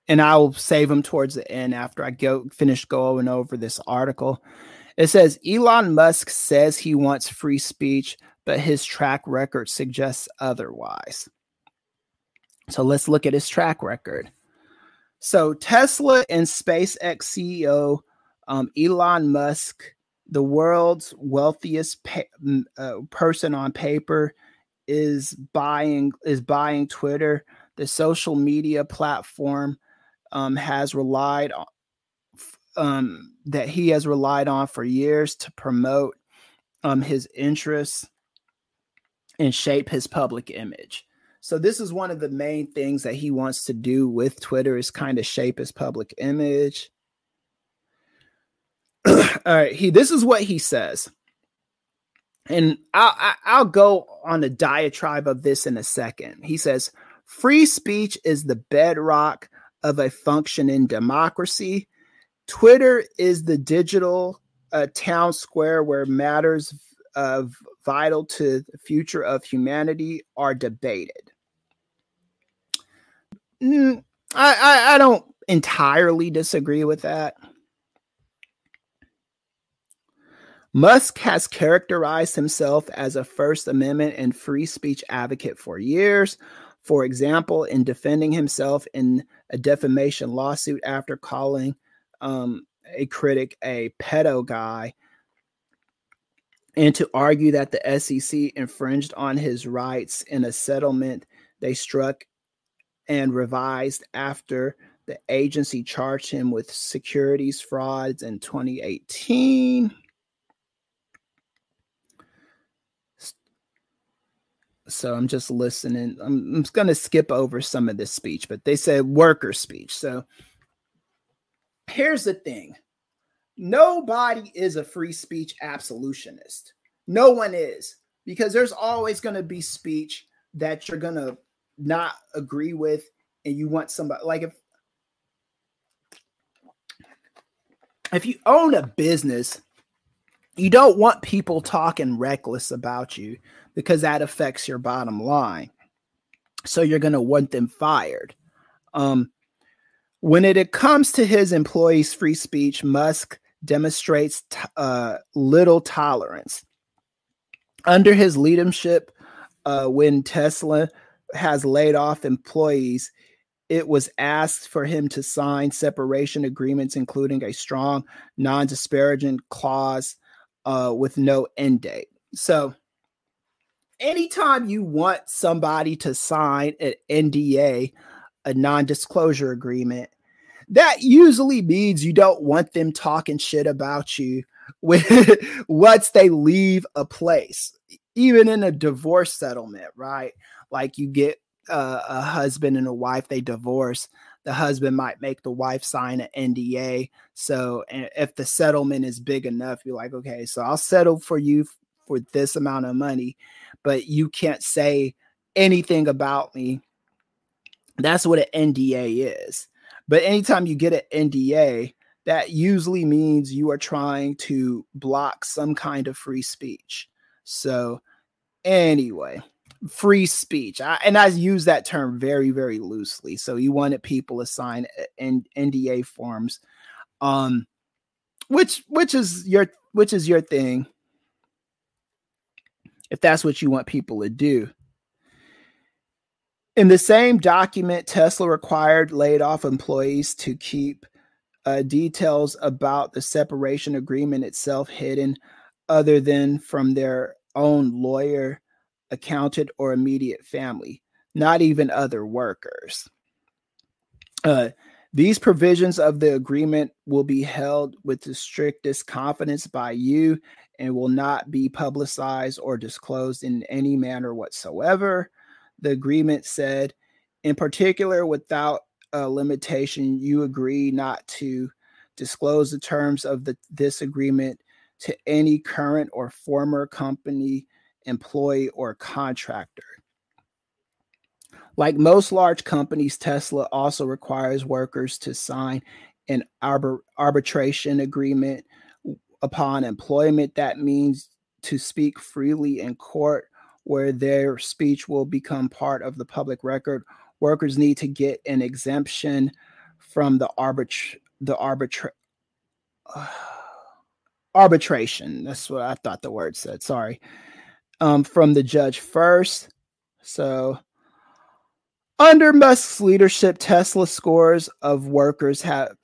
and I'll save them towards the end after I finish going over this article. It says Elon Musk says he wants free speech, but his track record suggests otherwise. So let's look at his track record. So Tesla and SpaceX CEO Elon Musk, the world's wealthiest person on paper, is buying Twitter. The social media platform has relied on that he has relied on for years to promote his interests and shape his public image. So this is one of the main things that he wants to do with Twitter, is kind of shape his public image. All right, this is what he says. And I'll go on a diatribe of this in a second. He says, free speech is the bedrock of a functioning democracy. Twitter is the digital town square where matters vital to the future of humanity are debated. I don't entirely disagree with that. Musk has characterized himself as a First Amendment and free speech advocate for years. For example, in defending himself in a defamation lawsuit after calling a critic a pedo guy, and to argue that the SEC infringed on his rights in a settlement they struck and revised after the agency charged him with securities frauds in 2018. So I'm just listening. I'm going to skip over some of this speech, but they said worker speech. So here's the thing. Nobody is a free speech absolutionist. No one is, because there's always going to be speech that you're going to not agree with, and you want somebody, like if you own a business, you don't want people talking reckless about you, because that affects your bottom line. So you're going to want them fired. When it comes to his employees' free speech, Musk demonstrates little tolerance. Under his leadership, when Tesla has laid off employees, it was asked for him to sign separation agreements, including a strong non-disparaging clause with no end date. So anytime you want somebody to sign an NDA, a non-disclosure agreement, that usually means you don't want them talking shit about you once they leave a place, even in a divorce settlement, right? Like you get a husband and a wife, they divorce. The husband might make the wife sign an NDA. So if the settlement is big enough, you're like, okay, so I'll settle for you for this amount of money, but you can't say anything about me. That's what an NDA is. But anytime you get an NDA, that usually means you are trying to block some kind of free speech. So anyway, free speech. I use that term very, very loosely. So you wanted people to sign NDA forms, which is your thing, if that's what you want people to do. In the same document, Tesla required laid off employees to keep details about the separation agreement itself hidden, other than from their own lawyer, accountant, or immediate family, not even other workers. These provisions of the agreement will be held with the strictest confidence by you and will not be publicized or disclosed in any manner whatsoever. The agreement said, in particular, without a limitation, you agree not to disclose the terms of this agreement to any current or former company, employee, or contractor. Like most large companies, Tesla also requires workers to sign an arbitration agreement upon employment. That means to speak freely in court, where their speech will become part of the public record. Workers need to get an exemption from the arbitration. That's what I thought the word said. Sorry. From the judge first. So under Musk's leadership, Tesla's scores of workers have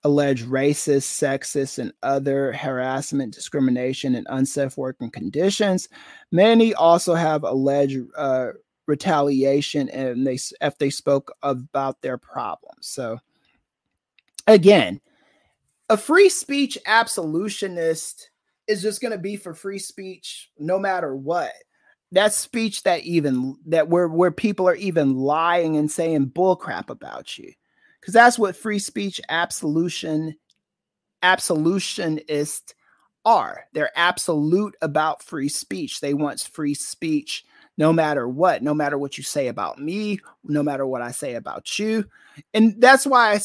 alleged racist, sexist, and other harassment, discrimination, and unsafe working conditions. Many also have alleged retaliation, and if they spoke about their problems. So again, a free speech absolutionist is just going to be for free speech no matter what. That's speech that where people are even lying and saying bullcrap about you. Because that's what free speech absolutionists are. They're absolute about free speech. They want free speech no matter what you say about me, no matter what I say about you. And that's why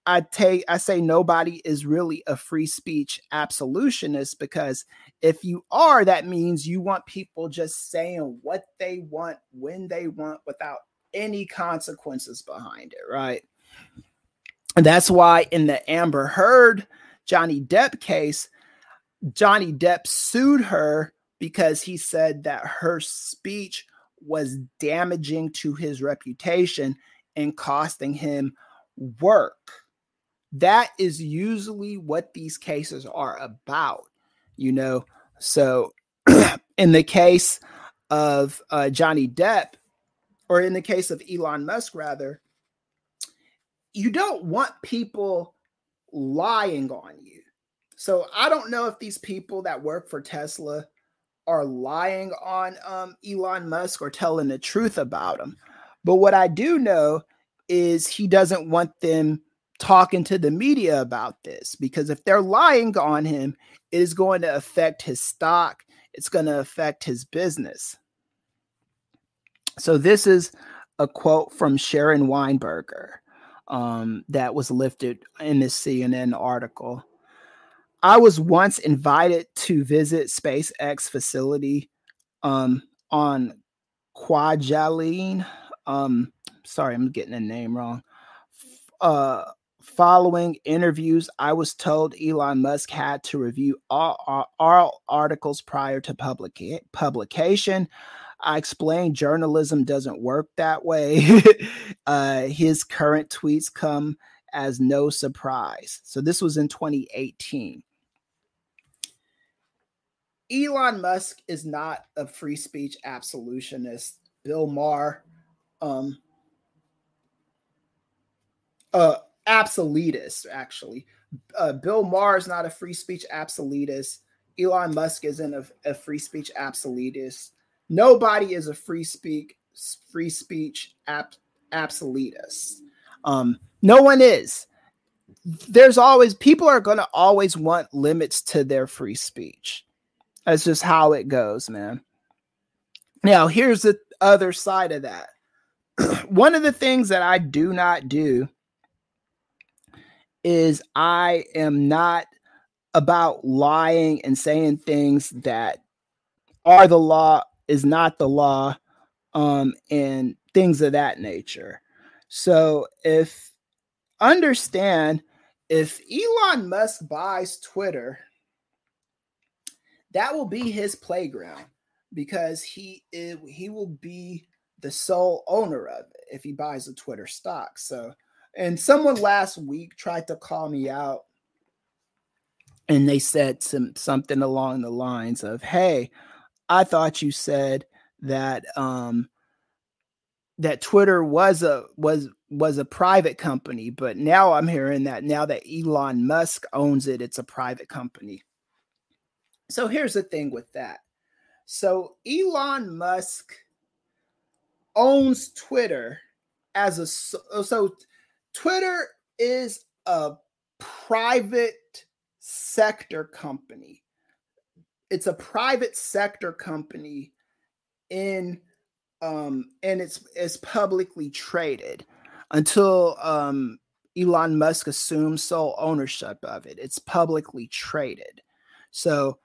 I say nobody is really a free speech absolutionist, because if you are, that means you want people just saying what they want when they want without any consequences behind it, right? And that's why in the Amber Heard Johnny Depp case, Johnny Depp sued her because he said that her speech was damaging to his reputation and costing him work. That is usually what these cases are about, you know. So in the case of Johnny Depp, or in the case of Elon Musk, rather, you don't want people lying on you. So I don't know if these people that work for Tesla are lying on Elon Musk or telling the truth about him. But what I do know is he doesn't want them talking to the media about this, because if they're lying on him, it is going to affect his stock. It's going to affect his business. So this is a quote from Sharon Weinberger that was lifted in this CNN article. I was once invited to visit SpaceX facility on Kwajalein. Sorry, I'm getting the name wrong. Following interviews, I was told Elon Musk had to review all articles prior to publication. I explained journalism doesn't work that way. His current tweets come as no surprise. So this was in 2018. Elon Musk is not a free speech absolutionist. Bill Maher, absolutist, actually. Bill Maher is not a free speech absolutist. Elon Musk isn't a free speech absolutist. Nobody is a free speech absolutist. No one is. There's always, people are going to always want limits to their free speech. That's just how it goes, man. Now, here's the other side of that. One of the things that I do not do is I am not about lying and saying things that are the law, is not the law, and things of that nature. So if Elon Musk buys Twitter, that will be his playground, because he will be the sole owner of it if he buys the Twitter stock. So, and someone last week tried to call me out, and they said something along the lines of, "Hey, I thought you said that that Twitter was a private company, but now I'm hearing that now that Elon Musk owns it, it's a private company." So here's the thing with that. So Elon Musk owns Twitter so Twitter is a private sector company. It's a private sector company and it's publicly traded until Elon Musk assumes sole ownership of it. It's publicly traded. So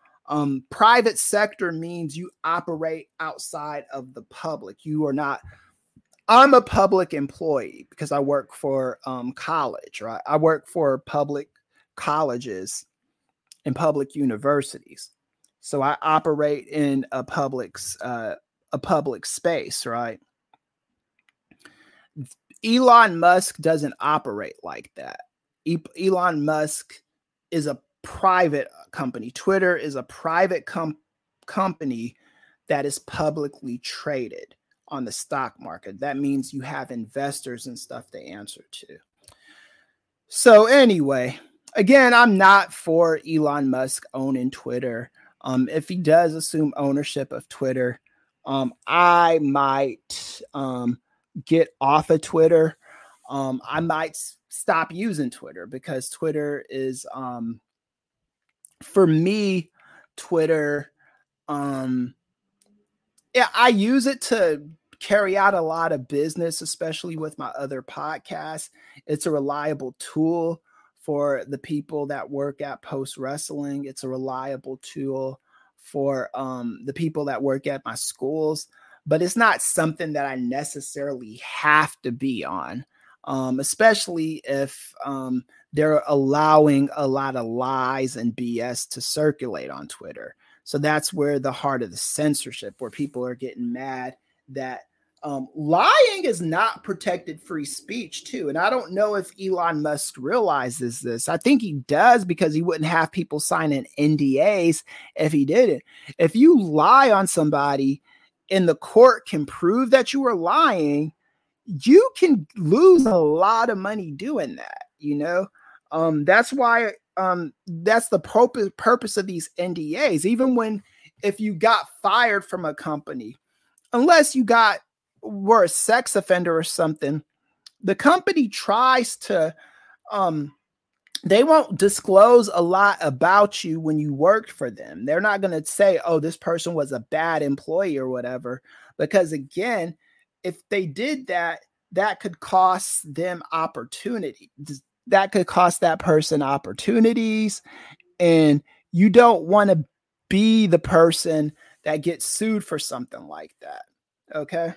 private sector means you operate outside of the public. You are not I'm a public employee because I work for college, right? I work for public colleges and public universities. So I operate in a public space, right? Elon Musk doesn't operate like that. Elon Musk is a private company. Twitter is a private company that is publicly traded on the stock market. That means you have investors and stuff to answer to. So anyway, again, I'm not for Elon Musk owning Twitter. If he does assume ownership of Twitter, I might get off of Twitter. I might stop using Twitter because Twitter is, for me, Twitter, yeah, I use it to carry out a lot of business, especially with my other podcasts. It's a reliable tool for the people that work at Post Wrestling. It's a reliable tool for the people that work at my schools, but it's not something that I necessarily have to be on, especially if they're allowing a lot of lies and BS to circulate on Twitter. So that's where the heart of the censorship, where people are getting mad that lying is not protected free speech too. And I don't know if Elon Musk realizes this. I think he does because he wouldn't have people signing NDAs if he didn't. If you lie on somebody and the court can prove that you were lying, you can lose a lot of money doing that, you know? That's why that's the purpose of these NDAs. Even when, if you got fired from a company, unless you were a sex offender or something, the company tries to, they won't disclose a lot about you when you worked for them. They're not going to say, oh, this person was a bad employee or whatever, because again, if they did that, that could cost them opportunity. That could cost that person opportunities. And you don't want to be the person that gets sued for something like that. Okay.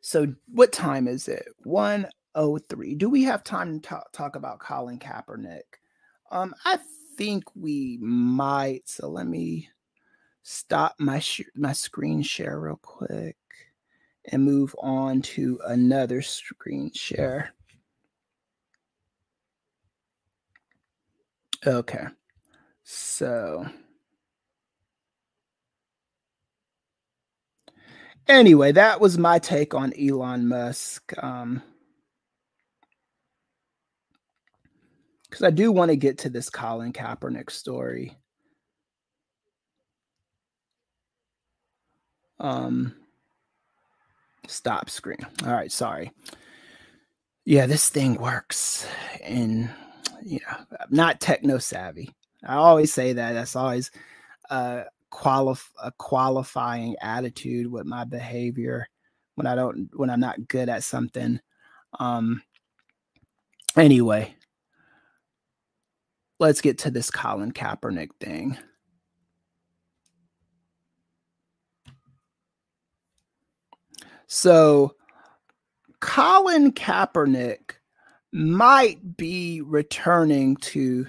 So what time is it? 1:03. Do we have time to talk about Colin Kaepernick? I think we might. So let me stop my screen share real quick and move on to another screen share. Okay. So anyway, that was my take on Elon Musk. Because I do want to get to this Colin Kaepernick story. Stop screen. All right, sorry. Yeah, this thing works. And, you know, I'm not techno savvy. I always say that. That's always a qualifying attitude with my behavior when I'm not good at something. Anyway, let's get to this Colin Kaepernick thing. So Colin Kaepernick might be returning to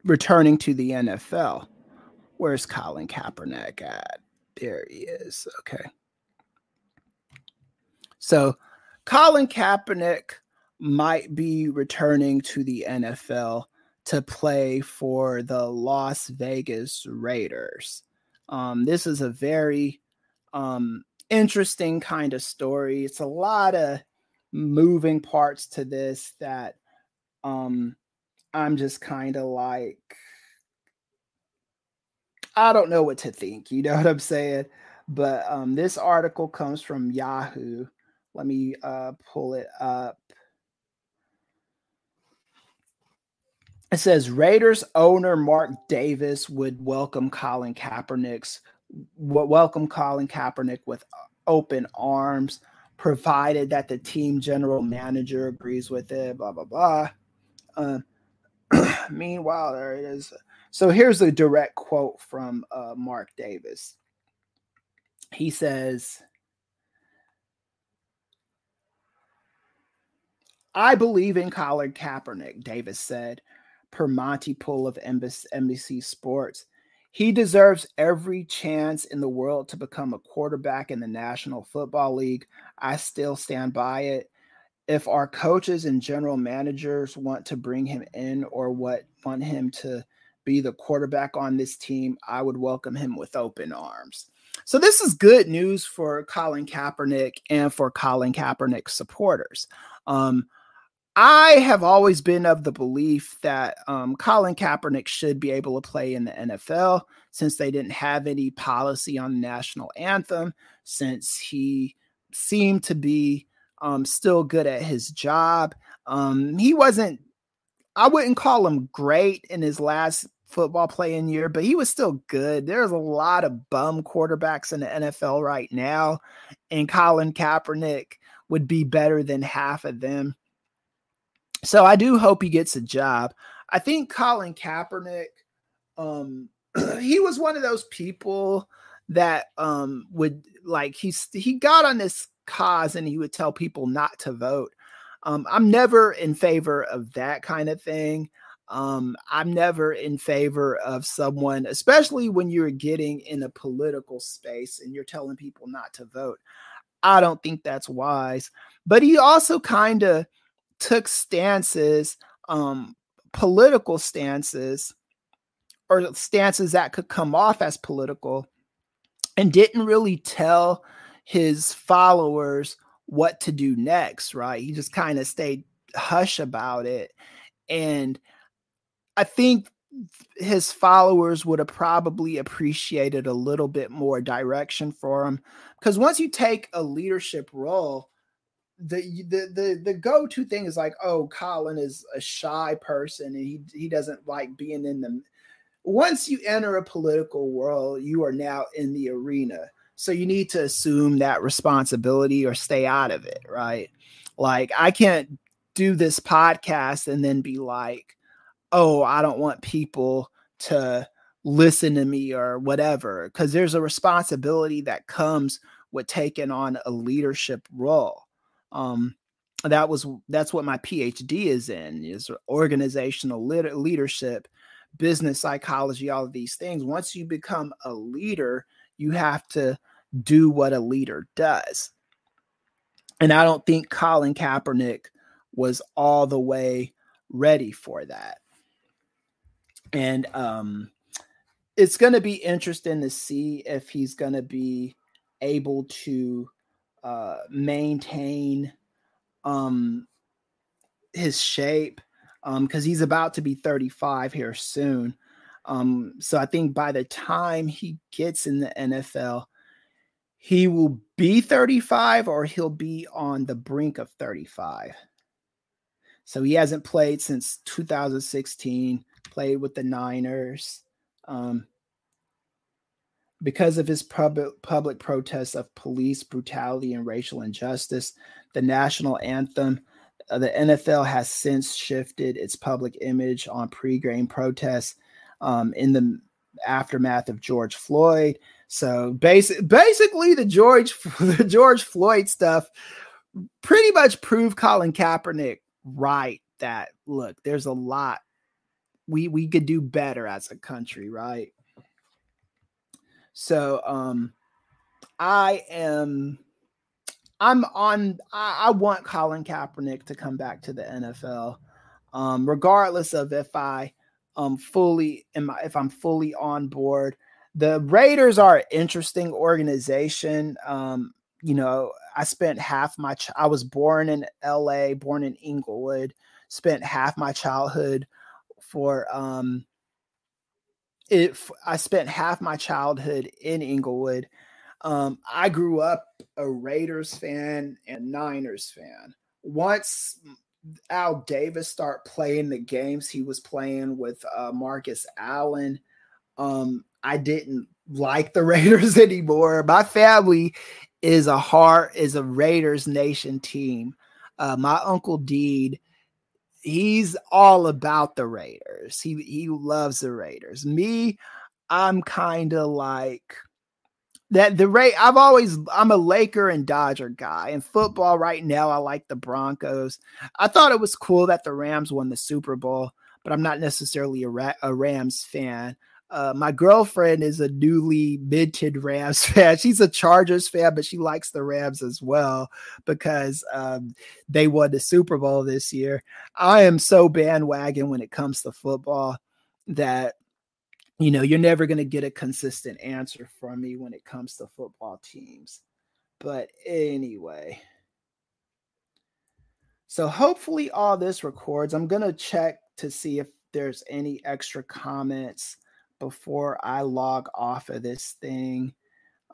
returning to the NFL. Where's Colin Kaepernick at? There he is. Okay. So Colin Kaepernick might be returning to the NFL to play for the Las Vegas Raiders. This is a very interesting kind of story. It's a lot of moving parts to this that I'm just kind of like, I don't know what to think. You know what I'm saying? But this article comes from Yahoo. Let me pull it up. It says Raiders owner Mark Davis would welcome Colin Kaepernick with open arms, provided that the team general manager agrees with it. Blah blah blah. Meanwhile, there it is. So here's a direct quote from Mark Davis. He says, "I believe in Colin Kaepernick," Davis said, per Monty Poole of NBC Sports. "He deserves every chance in the world to become a quarterback in the National Football League. I still stand by it. If our coaches and general managers want to bring him in or want him to be the quarterback on this team, I would welcome him with open arms." So this is good news for Colin Kaepernick and for Colin Kaepernick supporters. I have always been of the belief that Colin Kaepernick should be able to play in the NFL since they didn't have any policy on the national anthem, since he seemed to be still good at his job. He wasn't, I wouldn't call him great in his last football playing year, but he was still good. There's a lot of bum quarterbacks in the NFL right now, and Colin Kaepernick would be better than half of them. So I do hope he gets a job. I think Colin Kaepernick, he was one of those people that would like, he got on this cause and he would tell people not to vote. I'm never in favor of that kind of thing. I'm never in favor of someone, especially when you're getting in a political space and you're telling people not to vote. I don't think that's wise. But he also kind of took stances, political stances, or stances that could come off as political, and didn't really tell his followers what to do next, right? He just kind of stayed hush about it. And I think his followers would have probably appreciated a little bit more direction for him, because once you take a leadership role, the go-to thing is like, oh, Colin is a shy person and he doesn't like being in the. Once you enter a political world, you are now in the arena. So you need to assume that responsibility or stay out of it, right? Like, I can't do this podcast and then be like, oh, I don't want people to listen to me or whatever, because there's a responsibility that comes with taking on a leadership role. That's what my PhD is in, is organizational leadership, business psychology, all of these things. Once you become a leader, you have to do what a leader does. And I don't think Colin Kaepernick was all the way ready for that. And it's going to be interesting to see if he's going to be able to maintain his shape, because he's about to be 35 here soon. So I think by the time he gets in the NFL, he will be 35 or he'll be on the brink of 35. So he hasn't played since 2016, played with the Niners. Because of his public protests of police brutality and racial injustice, the national anthem, the NFL has since shifted its public image on pre-game protests in the aftermath of George Floyd. So basically the George Floyd stuff pretty much proved Colin Kaepernick right, that look, there's a lot we could do better as a country, right? So I want Colin Kaepernick to come back to the NFL, regardless of if I'm fully on board. The Raiders are an interesting organization. I spent I was born in LA, born in Inglewood, spent half my childhood I spent half my childhood in Inglewood. I grew up a Raiders fan and Niners fan. Once Al Davis started playing the games he was playing with Marcus Allen, I didn't like the Raiders anymore. My family is a Raiders Nation team. My Uncle Deed he's all about the Raiders. He loves the Raiders. Me, I'm kind of like that. I'm a Laker and Dodger guy. In football right now, I like the Broncos. I thought it was cool that the Rams won the Super Bowl, but I'm not necessarily a Rams fan. My girlfriend is a newly minted Rams fan. She's a Chargers fan, but she likes the Rams as well because they won the Super Bowl this year. I am so bandwagon when it comes to football that you're never going to get a consistent answer from me when it comes to football teams. But anyway, so hopefully all this records. I'm going to check to see if there's any extra comments before I log off of this thing.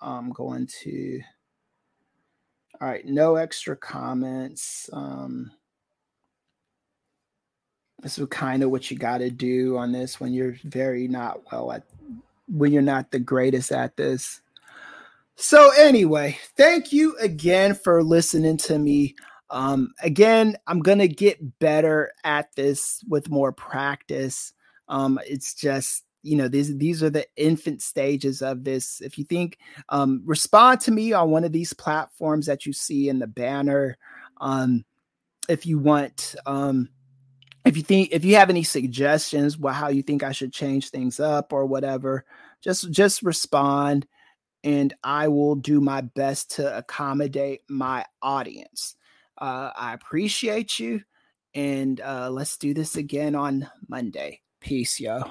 I'm going to, all right, no extra comments. This is kind of what you got to do on this when you're when you're not the greatest at this. So anyway, thank you again for listening to me. Again, I'm going to get better at this with more practice. It's just, these are the infant stages of this. If you think, respond to me on one of these platforms that you see in the banner. If you want, if you have any suggestions how you think I should change things up or whatever, just respond and I will do my best to accommodate my audience. I appreciate you, and let's do this again on Monday. Peace, yo.